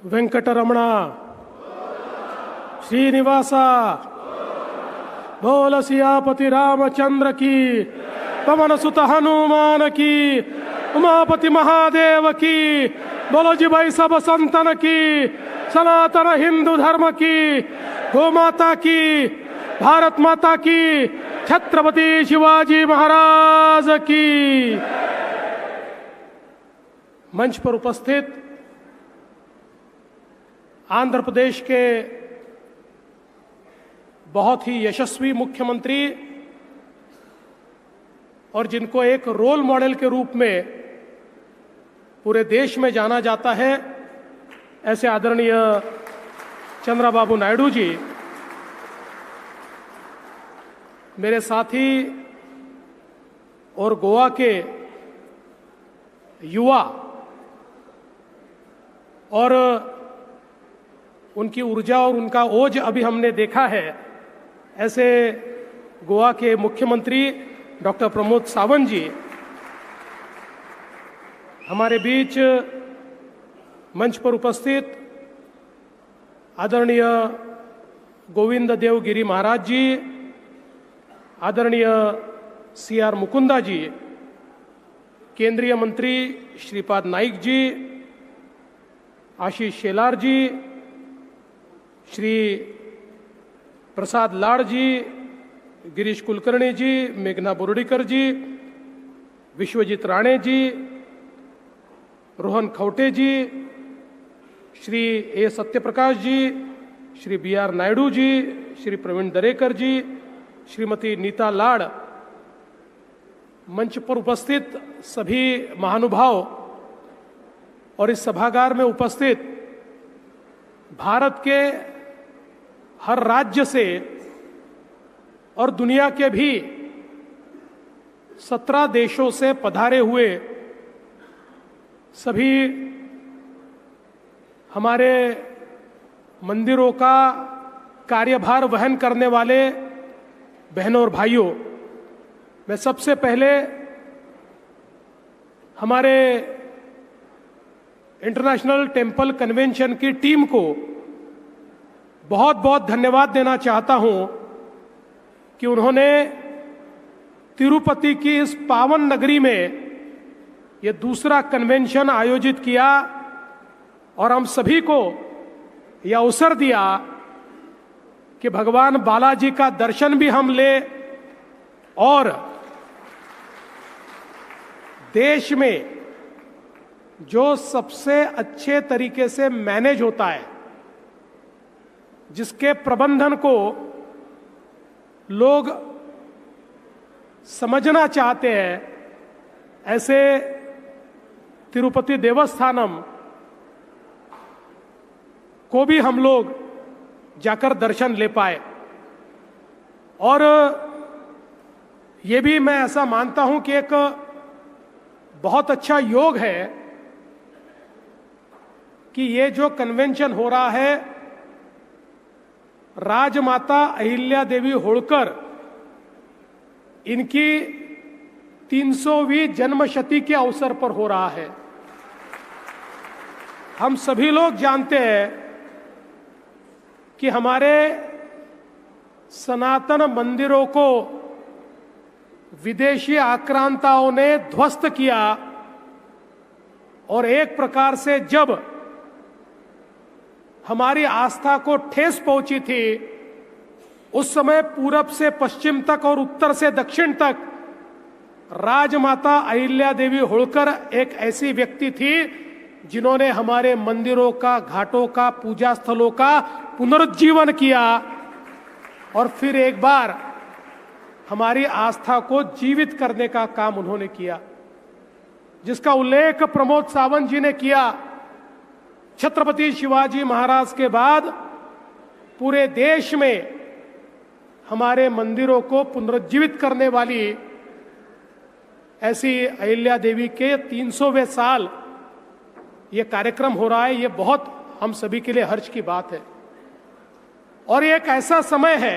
ವೆಂಕಟರಮಣ ಶ್ರೀನಿವಾಸ बोल सियापति रामचंद्र की पवन सुत हनुमान की उमापति महादेव की बोलो जी भाई सब संतन की सनातन हिंदू धर्म की गौ माता की भारत माता की छत्रपति शिवाजी महाराज की। मंच पर उपस्थित आंध्र प्रदेश के बहुत ही यशस्वी मुख्यमंत्री और जिनको एक रोल मॉडल के रूप में पूरे देश में जाना जाता है, ऐसे आदरणीय चंद्रबाबू नायडू जी, मेरे साथी और गोवा के युवा और उनकी ऊर्जा और उनका ओज अभी हमने देखा है, ऐसे गोवा के मुख्यमंत्री डॉक्टर प्रमोद सावंत जी हमारे बीच मंच पर उपस्थित आदरणीय गोविंद देव गिरी महाराज जी, आदरणीय CR मुकुंदा जी, केंद्रीय मंत्री श्रीपाद नाइक जी, आशीष शेलार जी, श्री प्रसाद लाड़ जी, गिरीश कुलकर्णी जी, मेघना बोर्डीकर जी, विश्वजीत राणे जी, रोहन खौटे जी, Shri A Satyaprakash ji, Shri BR Naidu ji, Shri Pravin Darekar जी, श्रीमती नीता लाड़, मंच पर उपस्थित सभी महानुभाव और इस सभागार में उपस्थित भारत के हर राज्य से और दुनिया के भी 17 देशों से पधारे हुए सभी हमारे मंदिरों का कार्यभार वहन करने वाले बहनों और भाइयों, मैं सबसे पहले हमारे इंटरनेशनल टेम्पल कन्वेंशन की टीम को बहुत बहुत धन्यवाद देना चाहता हूं कि उन्होंने तिरुपति की इस पावन नगरी में यह दूसरा कन्वेंशन आयोजित किया और हम सभी को यह अवसर दिया कि भगवान बालाजी का दर्शन भी हम ले और देश में जो सबसे अच्छे तरीके से मैनेज होता है, जिसके प्रबंधन को लोग समझना चाहते हैं, ऐसे तिरुपति देवस्थानम को भी हम लोग जाकर दर्शन ले पाए। और ये भी मैं ऐसा मानता हूं कि एक बहुत अच्छा योग है कि ये जो कन्वेंशन हो रहा है, राजमाता अहिल्या देवी होळकर इनकी 300वीं जन्मशती के अवसर पर हो रहा है। हम सभी लोग जानते हैं कि हमारे सनातन मंदिरों को विदेशी आक्रांताओं ने ध्वस्त किया और एक प्रकार से जब हमारी आस्था को ठेस पहुंची थी, उस समय पूरब से पश्चिम तक और उत्तर से दक्षिण तक राजमाता अहिल्या देवी होळकर एक ऐसी व्यक्ति थी जिन्होंने हमारे मंदिरों का, घाटों का, पूजा स्थलों का पुनरुज्जीवन किया और फिर एक बार हमारी आस्था को जीवित करने का काम उन्होंने किया, जिसका उल्लेख प्रमोद सावंत जी ने किया। छत्रपति शिवाजी महाराज के बाद पूरे देश में हमारे मंदिरों को पुनरुज्जीवित करने वाली ऐसी अहिल्या देवी के 300वें साल ये कार्यक्रम हो रहा है। ये बहुत हम सभी के लिए हर्ष की बात है और ये एक ऐसा समय है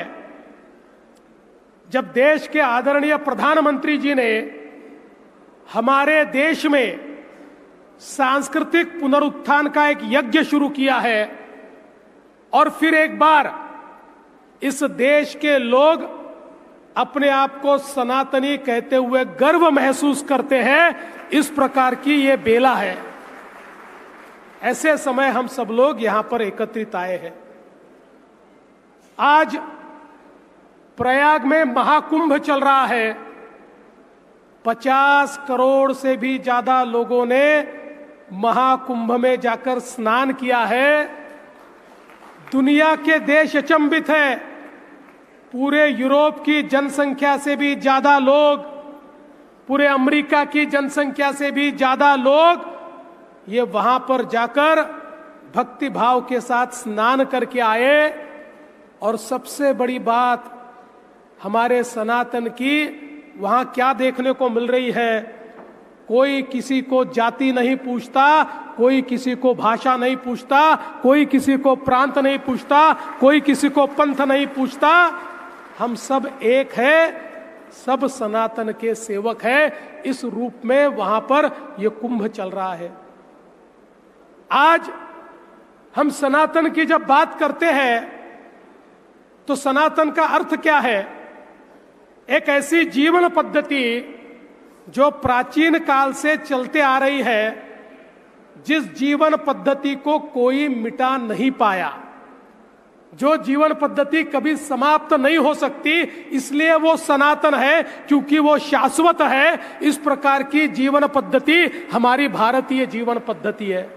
जब देश के आदरणीय प्रधानमंत्री जी ने हमारे देश में सांस्कृतिक पुनरुत्थान का एक यज्ञ शुरू किया है और फिर एक बार इस देश के लोग अपने आप को सनातनी कहते हुए गर्व महसूस करते हैं। इस प्रकार की ये बेला है। ऐसे समय हम सब लोग यहां पर एकत्रित आए हैं। आज प्रयाग में महाकुंभ चल रहा है। 50 करोड़ से भी ज्यादा लोगों ने महाकुंभ में जाकर स्नान किया है। दुनिया के देश अचंभित है। पूरे यूरोप की जनसंख्या से भी ज्यादा लोग, पूरे अमेरिका की जनसंख्या से भी ज्यादा लोग ये वहां पर जाकर भक्ति भाव के साथ स्नान करके आए। और सबसे बड़ी बात हमारे सनातन की वहां क्या देखने को मिल रही है, कोई किसी को जाति नहीं पूछता, कोई किसी को भाषा नहीं पूछता, कोई किसी को प्रांत नहीं पूछता, कोई किसी को पंथ नहीं पूछता। हम सब एक है, सब सनातन के सेवक है। इस रूप में वहां पर यह कुंभ चल रहा है। आज हम सनातन की जब बात करते हैं तो सनातन का अर्थ क्या है? एक ऐसी जीवन पद्धति जो प्राचीन काल से चलते आ रही है, जिस जीवन पद्धति को कोई मिटा नहीं पाया, जो जीवन पद्धति कभी समाप्त नहीं हो सकती, इसलिए वो सनातन है, क्योंकि वो शाश्वत है। इस प्रकार की जीवन पद्धति हमारी भारतीय जीवन पद्धति है।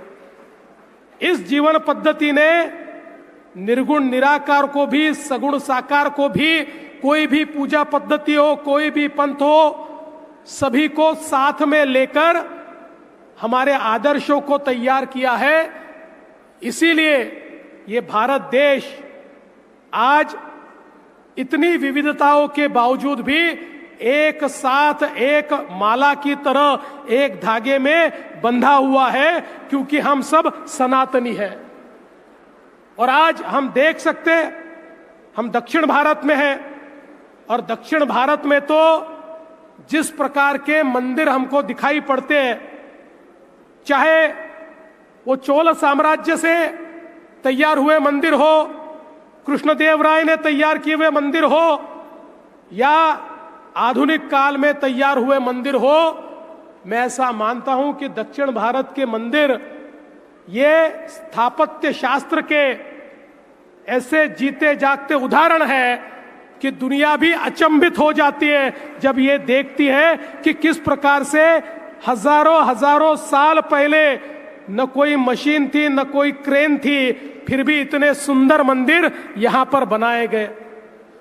इस जीवन पद्धति ने निर्गुण निराकार को भी, सगुण साकार को भी, कोई भी पूजा पद्धति हो, कोई भी पंथ हो, सभी को साथ में लेकर हमारे आदर्शों को तैयार किया है। इसीलिए ये भारत देश आज इतनी विविधताओं के बावजूद भी एक साथ, एक माला की तरह, एक धागे में बंधा हुआ है, क्योंकि हम सब सनातनी हैं। और आज हम देख सकते हैं, हम दक्षिण भारत में हैं और दक्षिण भारत में तो जिस प्रकार के मंदिर हमको दिखाई पड़ते हैं, चाहे वो चोल साम्राज्य से तैयार हुए मंदिर हो, कृष्णदेव राय ने तैयार किए हुए मंदिर हो, या आधुनिक काल में तैयार हुए मंदिर हो, मैं ऐसा मानता हूं कि दक्षिण भारत के मंदिर ये स्थापत्य शास्त्र के ऐसे जीते जागते उदाहरण है कि दुनिया भी अचंभित हो जाती है जब ये देखती है कि किस प्रकार से हजारों हजारों साल पहले न कोई मशीन थी, न कोई क्रेन थी, फिर भी इतने सुंदर मंदिर यहां पर बनाए गए।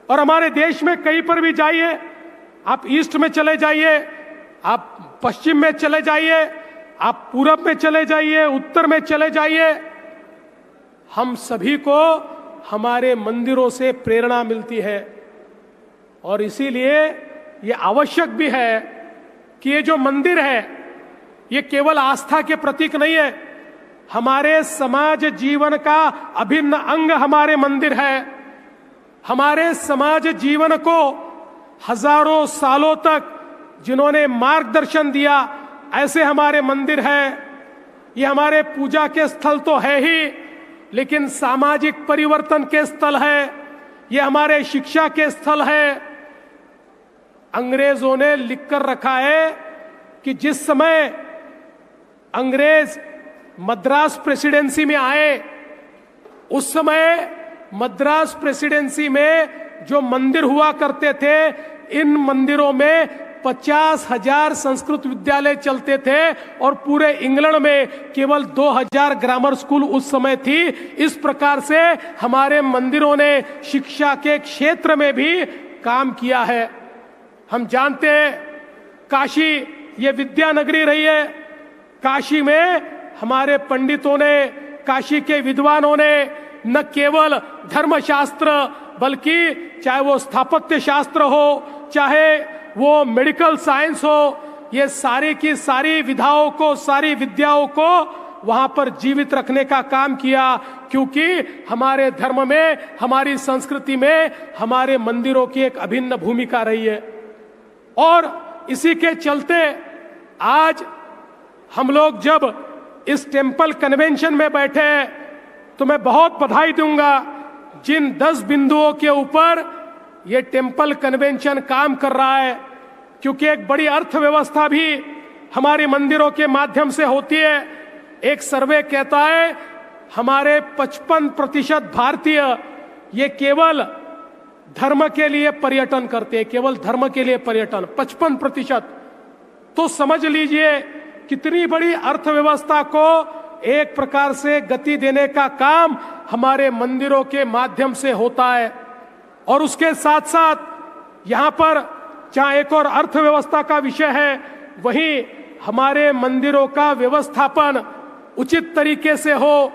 और हमारे देश में कहीं पर भी जाइए, आप ईस्ट में चले जाइए, आप पश्चिम में चले जाइए, आप पूरब में चले जाइए, उत्तर में चले जाइए, हम सभी को हमारे मंदिरों से प्रेरणा मिलती है। और इसीलिए ये आवश्यक भी है कि ये जो मंदिर है ये केवल आस्था के प्रतीक नहीं है, हमारे समाज जीवन का अभिन्न अंग हमारे मंदिर है। हमारे समाज जीवन को हजारों सालों तक जिन्होंने मार्गदर्शन दिया, ऐसे हमारे मंदिर है। ये हमारे पूजा के स्थल तो है ही, लेकिन सामाजिक परिवर्तन के स्थल है, ये हमारे शिक्षा के स्थल है। अंग्रेजों ने लिखकर रखा है कि जिस समय अंग्रेज मद्रास प्रेसिडेंसी में आए, उस समय मद्रास प्रेसिडेंसी में जो मंदिर हुआ करते थे, इन मंदिरों में 50,000 संस्कृत विद्यालय चलते थे और पूरे इंग्लैंड में केवल 2,000 ग्रामर स्कूल उस समय थी। इस प्रकार से हमारे मंदिरों ने शिक्षा के क्षेत्र में भी काम किया है। हम जानते हैं काशी ये विद्या नगरी रही है। काशी में हमारे पंडितों ने, काशी के विद्वानों ने न केवल धर्मशास्त्र, बल्कि चाहे वो स्थापत्य शास्त्र हो, चाहे वो मेडिकल साइंस हो, ये सारी की सारी विधाओं को, सारी विद्याओं को वहां पर जीवित रखने का काम किया, क्योंकि हमारे धर्म में, हमारी संस्कृति में हमारे मंदिरों की एक अभिन्न भूमिका रही है। और इसी के चलते आज हम लोग जब इस टेम्पल कन्वेंशन में बैठे, तो मैं बहुत बधाई दूंगा जिन 10 बिंदुओं के ऊपर ये टेम्पल कन्वेंशन काम कर रहा है, क्योंकि एक बड़ी अर्थव्यवस्था भी हमारे मंदिरों के माध्यम से होती है। एक सर्वे कहता है हमारे 55% भारतीय ये केवल धर्म के लिए पर्यटन करते हैं, केवल धर्म के लिए पर्यटन 55%। तो समझ लीजिए कितनी बड़ी अर्थव्यवस्था को एक प्रकार से गति देने का काम हमारे मंदिरों के माध्यम से होता है। और उसके साथ साथ यहाँ पर जहाँ एक और अर्थव्यवस्था का विषय है, वहीं हमारे मंदिरों का व्यवस्थापन उचित तरीके से हो,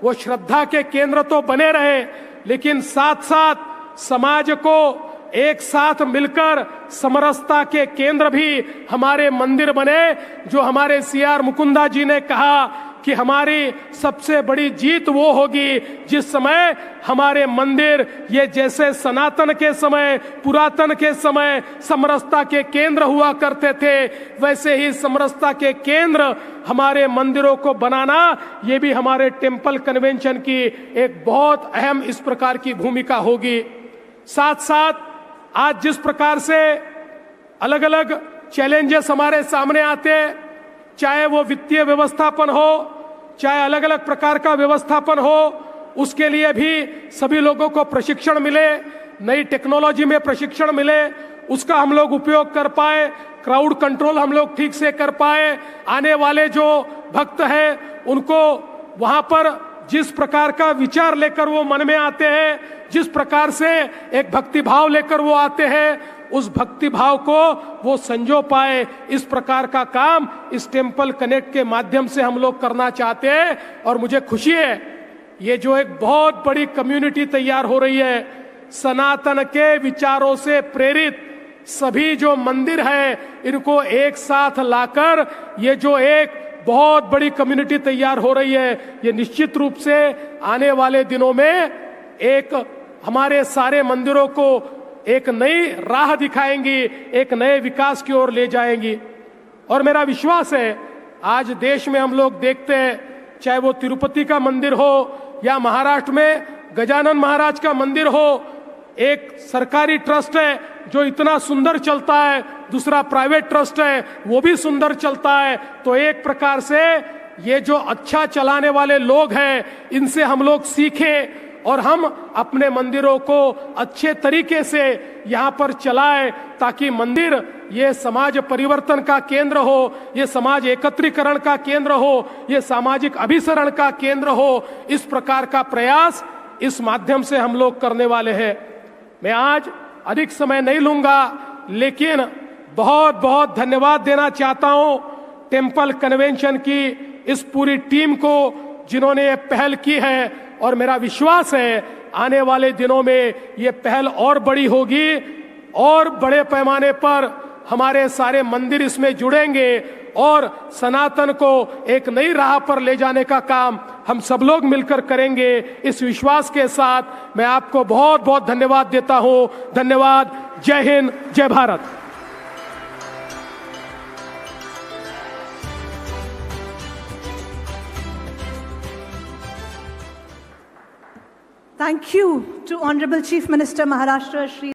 वो श्रद्धा के केंद्र तो बने रहे, लेकिन साथ साथ समाज को एक साथ मिलकर समरसता के केंद्र भी हमारे मंदिर बने। जो हमारे CR मुकुंदा जी ने कहा कि हमारी सबसे बड़ी जीत वो होगी जिस समय हमारे मंदिर ये जैसे सनातन के समय, पुरातन के समय समरसता के केंद्र हुआ करते थे, वैसे ही समरसता के केंद्र हमारे मंदिरों को बनाना, ये भी हमारे टेम्पल कन्वेंशन की एक बहुत अहम इस प्रकार की भूमिका होगी। साथ साथ आज जिस प्रकार से अलग अलग चैलेंजेस हमारे सामने आते हैं, चाहे वो वित्तीय व्यवस्थापन हो, चाहे अलग अलग प्रकार का व्यवस्थापन हो, उसके लिए भी सभी लोगों को प्रशिक्षण मिले, नई टेक्नोलॉजी में प्रशिक्षण मिले, उसका हम लोग उपयोग कर पाए, क्राउड कंट्रोल हम लोग ठीक से कर पाए, आने वाले जो भक्त हैं उनको वहां पर जिस प्रकार का विचार लेकर वो मन में आते हैं, जिस प्रकार से एक भक्ति भाव लेकर वो आते हैं, उस भक्ति भाव को वो संजो पाए, इस प्रकार का काम इस टेम्पल कनेक्ट के माध्यम से हम लोग करना चाहते हैं। और मुझे खुशी है ये जो एक बहुत बड़ी कम्युनिटी तैयार हो रही है, सनातन के विचारों से प्रेरित सभी जो मंदिर है इनको एक साथ लाकर ये जो एक बहुत बड़ी कम्युनिटी तैयार हो रही है, ये निश्चित रूप से आने वाले दिनों में एक हमारे सारे मंदिरों को एक नई राह दिखाएंगी, एक नए विकास की ओर ले जाएंगी। और मेरा विश्वास है आज देश में हम लोग देखते हैं, चाहे वो तिरुपति का मंदिर हो या महाराष्ट्र में गजानन महाराज का मंदिर हो, एक सरकारी ट्रस्ट है जो इतना सुंदर चलता है, दूसरा प्राइवेट ट्रस्ट है वो भी सुंदर चलता है। तो एक प्रकार से ये जो अच्छा चलाने वाले लोग हैं इनसे हम लोग सीखें और हम अपने मंदिरों को अच्छे तरीके से यहाँ पर चलाएं, ताकि मंदिर ये समाज परिवर्तन का केंद्र हो, ये समाज एकत्रीकरण का केंद्र हो, ये सामाजिक अभिसरण का केंद्र हो। इस प्रकार का प्रयास इस माध्यम से हम लोग करने वाले हैं। मैं आज अधिक समय नहीं लूंगा, लेकिन बहुत बहुत धन्यवाद देना चाहता हूं टेम्पल कन्वेंशन की इस पूरी टीम को जिन्होंने ये पहल की है। और मेरा विश्वास है आने वाले दिनों में ये पहल और बड़ी होगी और बड़े पैमाने पर हमारे सारे मंदिर इसमें जुड़ेंगे और सनातन को एक नई राह पर ले जाने का काम हम सब लोग मिलकर करेंगे। इस विश्वास के साथ मैं आपको बहुत बहुत धन्यवाद देता हूं। धन्यवाद। जय हिंद, जय Bharat. Thank you to Honorable Chief Minister Maharashtra Shri